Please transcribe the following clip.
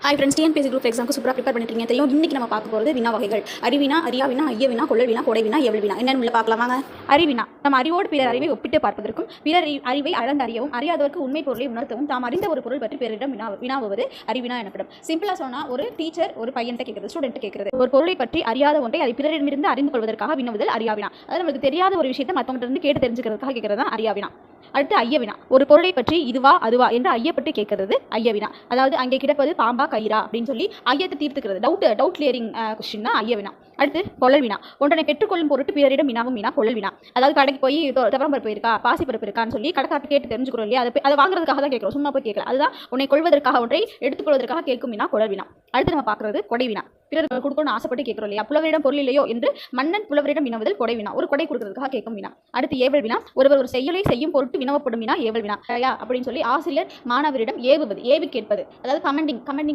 Hi friends, TNPSC group எக்ஸாமுக்கு சூப்பராக prepare பண்ணிட்டு தெரியும். இன்றைக்கி நம்ம பார்க்க போகிறது வினா வகைகள். அறிவினா, அறியாவினா, ஐயவினா, கொள்ளவினா, கொடைவினா, எவல்வினா என்னென்னு பார்க்கலாம் வாங்க. அறிவினா நம்ம அறிவோடு பிறர் அறிவை ஒப்பிட்டு பார்ப்பதற்கும் பிறர் அறிவை அளந்தறியவும் அறியாதவருக்கு உண்மை பொருளை உணர்த்தவும் தாம் அறிந்த ஒரு பொருள் பற்றி பிறரிடம் வினாவுவது அறிவினா எனப்படும். சிம்பிளாக சொன்னால் ஒரு டீச்சர் ஒரு பையன்கிட்ட கேட்குறது, ஸ்டூடெண்ட் கேட்குறது, ஒரு பொருளை பற்றி அறியாத ஒன்றை அதை பிறரிடமிருந்து அறிந்து கொள்வதற்காக வினவுதல் அறியாவினா. அதாவது நம்மளுக்கு தெரியாத ஒரு விஷயத்தை மற்றவங்கிட்ட இருந்து கேட்டு தெரிஞ்சுக்கிறதுக்காக கேட்கறது தான் அறியாவினா. அடுத்து ஐயவினா, ஒரு பொருளை பற்றி இதுவா அதுவா என்று ஐயப்பட்டு கேட்கறது ஐயவினா. அதாவது அங்கே கிடப்பது பாம்பா கயிறா அப்படின்னு சொல்லி ஐயத்தை தீர்த்துக்கிறது, டவுட் கிளியரிங் கொஸ்டின் தான் ஐயவினா. அடுத்து கொள்ளல்வினா, ஒன்றனை பெற்றுக்கொள்ளும் பொருட்டு பிறரிடம் வினாவும் வினா கொள்ளல்வினா. அதாவது கடைக்கு போய் துவரம்பருப்பு இருக்கா, பாசிப்பருப்பு இருக்கான்னு சொல்லி கடைக்காட்டு கேட்டு தெரிஞ்சுக்கிறோம் இல்லையா, அதை வாங்குறதுக்காக தான் கேட்குறோம், சும்மா போய் கேட்கல. அதுதான் உன்னை கொள்வதற்காக ஒன்றை எடுத்துக்கொள்வதற்காக கேட்கும் வினா கொள்ளல்வினா. அடுத்து நம்ம பார்க்கறது கொடைவினா, பிறர் கொடுக்கணும்னு ஆசைப்பட்டு கேட்கிறோம் இல்லையா, புலவரிடம் பொருள் இல்லையோ என்று மன்னன் புலவரிடம் வினவுதல் கொடைவினா, ஒரு கொடை கொடுக்கறதுக்காக கேட்கும் வினா. அடுத்து ஏவல் வினா, ஒருவர் ஒரு செயலை செய்யும் பொருட்டு வினவப்படும் வினா ஏவல் வினா அப்படின்னு சொல்லி ஆசிரியர் மாணவரிடம் ஏவி கேட்பது, அதாவது கமெண்டிங்